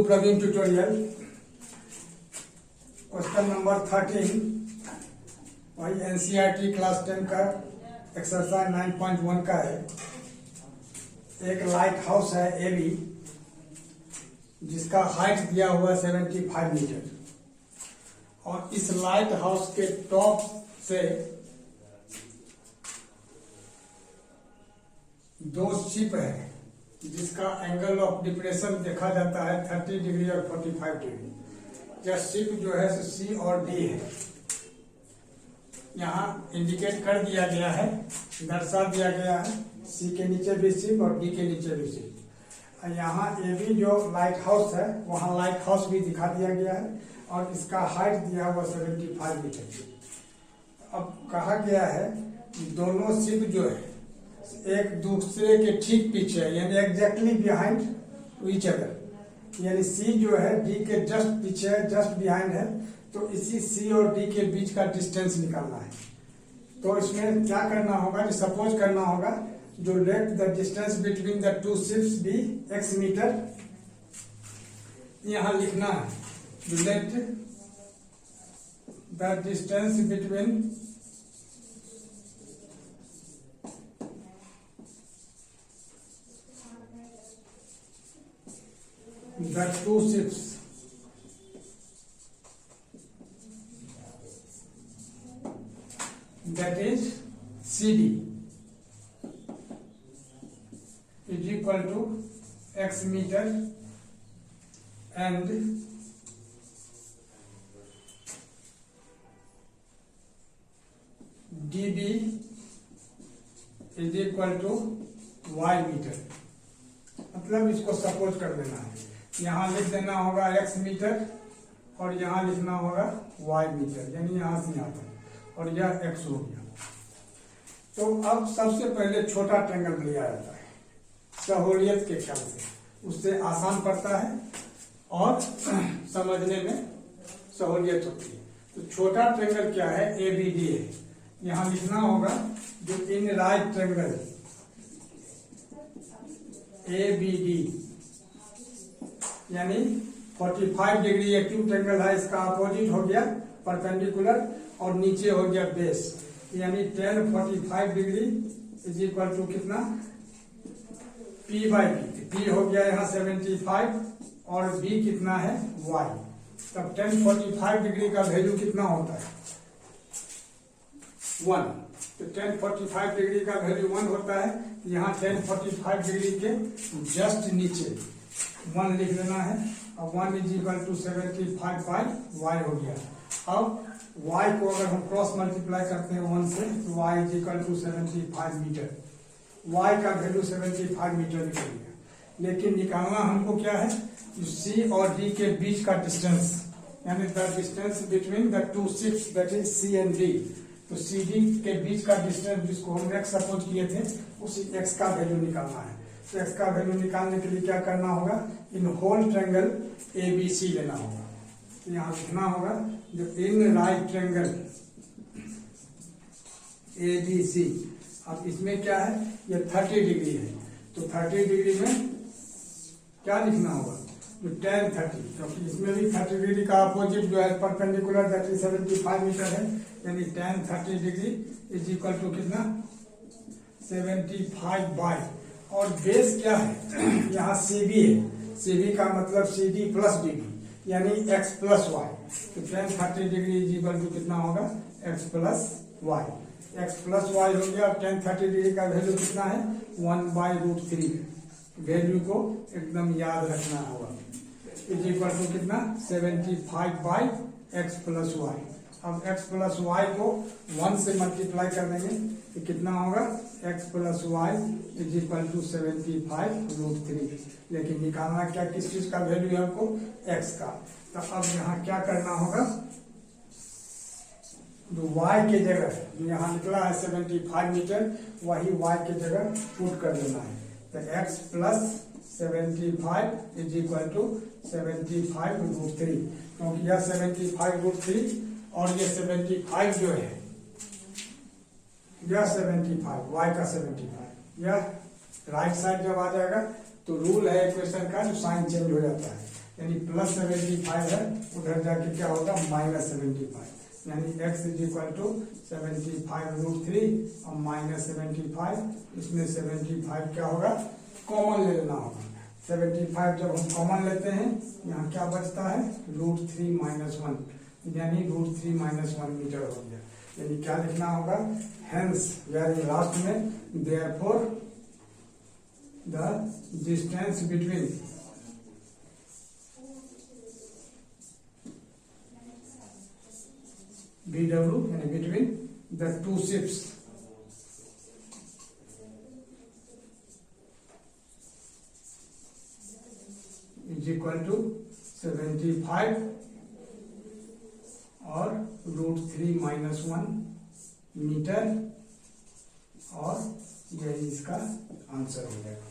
Praveen tutorial. Question number 13 वही NCERT class 10 का exercise 9.1 का है। एक लाइट हाउस है एबी जिसका हाइट दिया हुआ 75 मीटर और इस लाइट हाउस के टॉप से दो शिप है जिसका एंगल ऑफ डिप्रेशन देखा जाता है 30 डिग्री और 45 डिग्री। यह शिप जो है सी और डी है। यहाँ इंडिकेट कर दिया गया है, दर्शा दिया गया है सी के नीचे भी शिप और डी के नीचे भी शिप। यहाँ ए बी जो लाइट हाउस है वहाँ लाइट हाउस भी दिखा दिया गया है और इसका हाइट दिया हुआ 75 मीटर। अब कहा गया है दोनों शिप जो है एक दूसरे के ठीक पीछे है, यानी एग्जैक्टली बिहाइंड ईच अदर। यानी सी जो है डी के जस्ट पीछे है, जस्ट बिहाइंड है, तो इसी सी और डी के बीच का डिस्टेंस निकालना है। तो इसमें क्या करना होगा, जो सपोज करना होगा जो let the distance between the two ships be x metre, यहां लिखना है जो let the distance between the two ships that is CD is equal to x meter and DB is equal to y meter। मतलब इसको suppose कर देना है, यहाँ लिख देना होगा x मीटर और यहाँ लिखना होगा y मीटर, यानी यहाँ से यहाँ तक, और यह x हो गया। तो अब सबसे पहले छोटा ट्रायंगल लिया जाता है सहूलियत के ख्याल से, उससे आसान पड़ता है और समझने में सहूलियत होती है। तो छोटा ट्रायंगल क्या है, ABD है। यहाँ लिखना होगा जो इन राइट ट्रायंगल ABD यानी 45 डिग्री एक्यूट एंगल है, इसका अपोजिट हो गया परपेंडिकुलर और नीचे हो गया बेस, यानी tan 45 degree is equal to कितना P बाई बी। P हो गया यहाँ 75 और B कितना है Y। तब tan 45 डिग्री का वैल्यू कितना होता है 1। तो tan 45 डिग्री का वैल्यू 1 होता है। यहाँ tan 45 डिग्री के जस्ट नीचे 1 लिख लेना है और 1 is equal to 75 by y हो गया। अब y को अगर हम क्रॉस मल्टीप्लाई करते हैं 1 से तो y is equal to 75 metre. y का वैल्यू 75 मीटर निकल गया। लेकिन निकालना हमको क्या है, c और d के बीच का डिस्टेंस, यानी the distance between the two ships that is c and d। तो सी डी के बीच का डिस्टेंस जिसको हम x सपोज किए थे उसी x का वैल्यू निकालना है। तो x का वैल्यू निकालने के लिए क्या करना होगा, इन होल ट्रायंगल ABC लेना होगा। तो यहाँ लिखना होगा जो इन राइट ट्रायंगल ABC। अब इसमें क्या है, ये 30 डिग्री है, तो 30 डिग्री में क्या लिखना होगा जो tan 30, क्योंकि इसमें भी 30 डिग्री का अपोजिट जो है परपेंडिकुलर दैट इज 75 मीटर है, यानी tan 30 degree is equal to कितना 75 बाई, और बेस क्या है यहाँ CB है। CB का मतलब CD प्लस DB यानी x प्लस y। तो tan 30 degree is equal to कितना होगा x plus y। x plus y हो गया। और tan 30 डिग्री का वैल्यू कितना है 1/√3। वैल्यू को एकदम याद रखना होगा। इज इक्वल टू कितना 75 बाई x प्लस y। अब x प्लस y को 1 से मल्टीप्लाई कर देंगे तो कितना होगा x plus y is equal to 75√3। लेकिन निकालना क्या, किस चीज का वैल्यू है हमको x का। तो अब यहाँ क्या करना होगा, जो y के जगह जो यहाँ निकला है 75 मीटर वही y के जगह पुट कर देना है। तो x plus 75 is equal to 75√3, क्योंकि यह 75√3 और ये 75 जो है यह 75 y का 75 यह राइट साइड जब आ जाएगा तो रूल है इक्वेशन का जो साइन चेंज हो जाता है, यानी प्लस 75 है, उधर जाके क्या होगा माइनस 75, यानी x इज इक्वल टू 75√3 और माइनस 75, इसमें 75 क्या होगा कॉमन ले लेना होगा। 75 जब हम कॉमन लेते हैं यहाँ क्या बचता है √3 - 1, यानी √3 - 1 मीटर हो गया। यानी क्या लिखना होगा, हेंस यानी लास्ट में therefore the distance between BW यानी between the two ships is equal to 75 और √3 - 1 मीटर, और यही इसका आंसर हो जाएगा।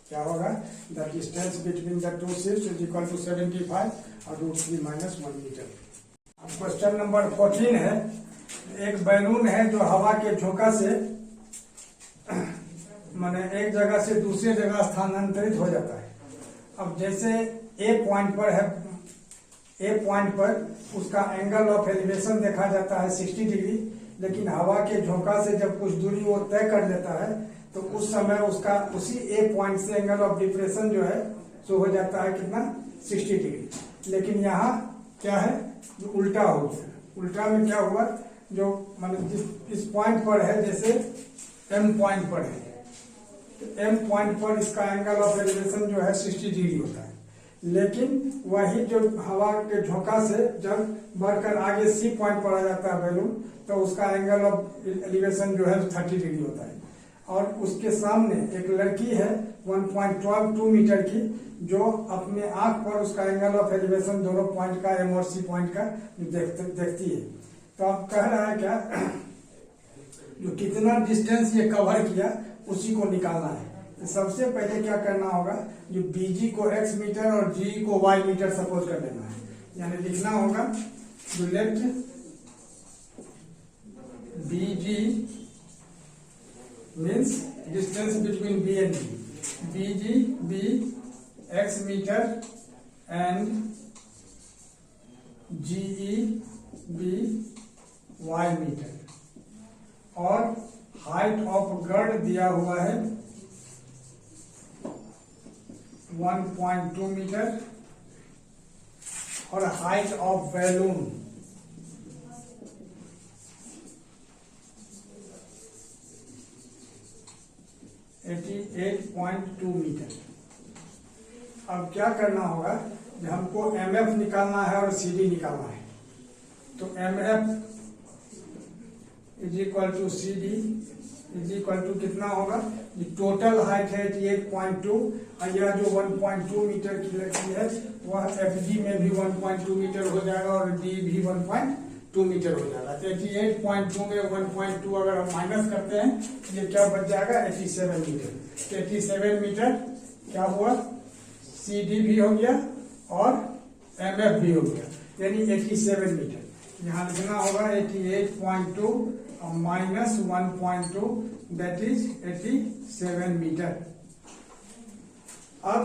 क्या होगा, the distance between the two ships is equal to 75 और √3 - 1 मीटर। अब क्वेश्चन नंबर 14 है, एक बैलून है जो हवा के झोंका से माने एक जगह से दूसरी जगह स्थानांतरित हो जाता है। अब जैसे ए पॉइंट पर है, ए पॉइंट पर उसका एंगल ऑफ एलिवेशन देखा जाता है 60 डिग्री, लेकिन हवा के झोंका से जब कुछ दूरी वो तय कर लेता है तो उस समय उसका उसी ए पॉइंट से एंगल ऑफ डिप्रेशन जो है सो हो जाता है कितना 60 डिग्री। लेकिन यहाँ क्या है जो उल्टा हो गया। उल्टा में क्या हुआ, जो मतलब इस पॉइंट पर है, जैसे एम पॉइंट पर है, तो एम पॉइंट पर इसका एंगल ऑफ एलिवेशन जो है 60 डिग्री होता है, लेकिन वही जो हवा के झोंका से जब बढ़कर आगे सी पॉइंट पर आ जाता है बैलून, तो उसका एंगल ऑफ एलिवेशन जो है 30 डिग्री होता है। और उसके सामने एक लड़की है 1.12 मीटर की, जो अपने आंख पर उसका एंगल ऑफ एलिवेशन दोनों पॉइंट का, एम और सी पॉइंट का देखती है। तो अब कह रहा है क्या, जो कितना डिस्टेंस ये कवर किया उसी को निकालना है। तो सबसे पहले क्या करना होगा, जो BG को x मीटर और GE को y मीटर सपोज कर लेना है। यानी लिखना होगा जो let BG means distance between B and G, BG B x metre and GE B y metre, और हाइट ऑफ गर्ड दिया हुआ है 1.2 मीटर, और हाइट ऑफ बैलून 88.2 मीटर। अब क्या करना होगा, हमको MF निकालना है और CD निकालना है। तो MF is equal to CD is equal to कितना होगा, टोटल हाइट है 88.2, और यह जो 1.2 मीटर की लड़की है वह FG में भी 1.2 मीटर हो जाएगा और D भी 1.2 मीटर हो जाएगा। तो 88.2 में 1.2 अगर हम माइनस करते हैं तो ये क्या बच जाएगा 87 मीटर। तो 87 मीटर क्या हुआ, CD भी हो गया और MF भी हो गया, यानी 87 मीटर। यहाँ लिखना होगा 88.2 और माइनस 1.2 दैट इज 87 मीटर। अब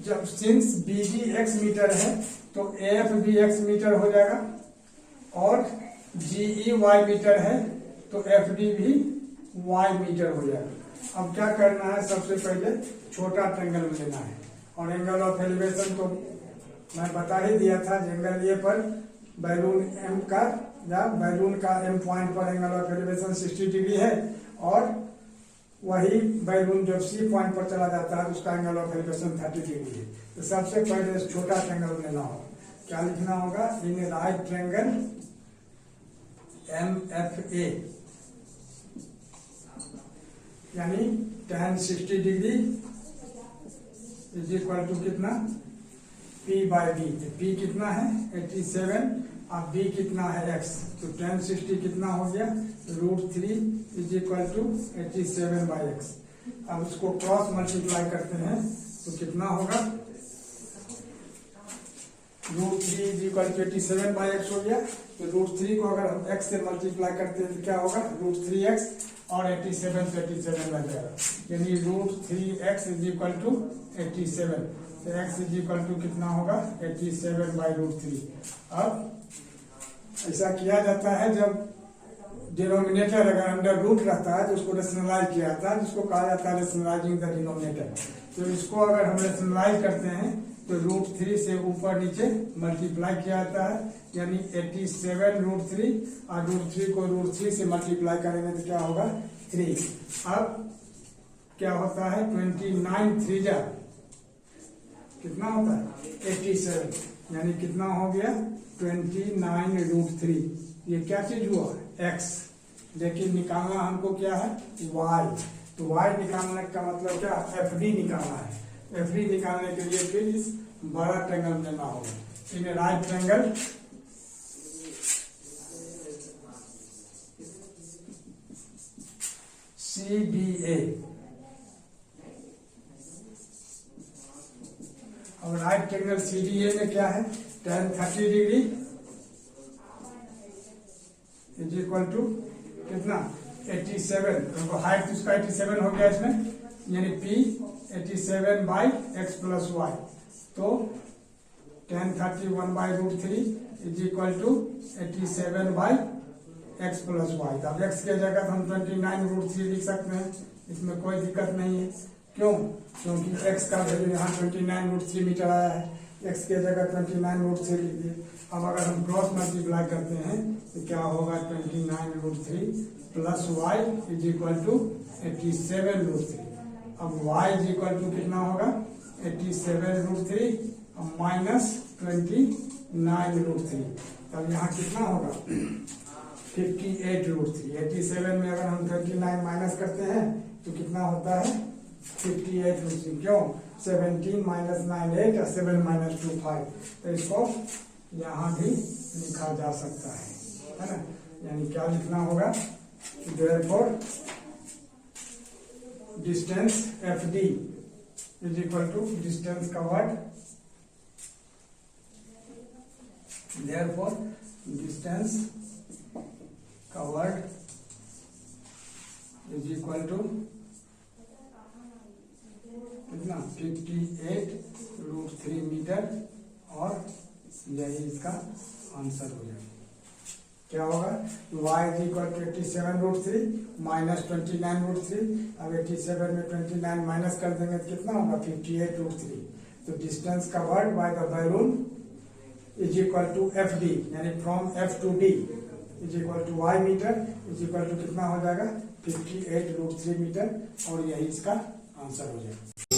जब सिंस BG x मीटर है तो AF भी x मीटर हो जाएगा, और GE y मीटर है तो FD भी y मीटर हो जाएगा। अब क्या करना है, सबसे पहले छोटा ट्रायंगल लेना है, और एंगल ऑफ एलिवेशन तो मैं बता ही दिया था, एंगल ए पर बैलून M का या बैलून का M पॉइंट पर एंगल ऑफ एलिवेशन 60 डिग्री है, और वही बैलून जब C पॉइंट पर चला जाता है उसका एंगल ऑफ एलिवेशन 30 डिग्री है। तो सबसे पहले छोटा ट्रायंगल लेना होगा। क्या लिखना होगा, इन राइट ट्रायंगल MFA यानी tan 60 degree is equal to कितना P/B। तो P कितना है 87, अब B कितना है x, तो tan 60 कितना हो गया √3 इज इक्वल टू 87/x। अब उसको क्रॉस मल्टीप्लाई करते हैं तो कितना होगा, √3 इज इक्वल टू 87/x हो गया। तो √3 को अगर हम x से मल्टीप्लाई करते हैं तो क्या होगा √3x, और 87 तो 87 लग जाएगा, यानी √3x इज इक्वल टू 87। तो x इज इक्वल टू कितना होगा 87/√3। अब ऐसा किया जाता है जब डिनोमिनेटर अगर अंडर रूट रहता है तो उसको रेशनलाइज किया जाता है, जिसको कहा जाता है रेशनलाइजिंग द डिनोमिनेटर। तो इसको अगर हम रेशनलाइज करते हैं तो √3 से ऊपर नीचे मल्टीप्लाई किया जाता है, यानी 87√3 और √3 को √3 से मल्टीप्लाई करेंगे तो क्या होगा 3। अब क्या होता है 29 3 जा कितना होता है 87, यानी कितना हो गया 29√3। ये क्या चीज हुआ x, लेकिन निकालना हमको क्या है y। तो y निकालने का मतलब क्या FD निकालना है। FD निकालने के लिए फिर इस बड़ा ट्रायंगल लेना होगा, इन राइट ट्रायंगल CDA। अब राइट ट्रायंगल CDA में क्या है tan 30 degree is equal to कितना 87। तो हाइट इसका 87 हो गया इसमें, यानी P 87/x + y। तो tan 30 1/√3 is equal to 87/x + y। अब x के जगह हम 29√3 लिख सकते हैं, इसमें कोई दिक्कत नहीं है। क्यों? क्योंकि x का वैल्यू यहाँ 29√3 मीटर आया है, x के जगह 29√3 लिख दिए। अब अगर हम क्रॉस मल्टीप्लाई करते हैं तो क्या होगा 29√3 plus y is equal to 87√3। अब y इज इक्वल टू कितना होगा 87√3 माइनस 29√3। तब यहाँ कितना होगा 58√3। 87 में अगर हम 29 माइनस करते हैं तो कितना होता है 58√3। क्यों 17 माइनस 9 8 और 7 माइनस 2 5। तो इसको यहाँ भी लिखा जा सकता है ना। यानी क्या लिखना होगा therefore distance FD is equal to distance covered, therefore distance covered is equal to कितना 58√3 मीटर, और यही इसका आंसर हो जाएगा। क्या होगा y is equal to 87√3 minus 29√3। अब 87 में 29 माइनस कर देंगे तो कितना होगा 58√3। तो distance covered by the balloon is equal to FD, यानी from F to D is equal to y metre is equal to कितना हो जाएगा 58√3 मीटर, और यही इसका आंसर हो जाएगा।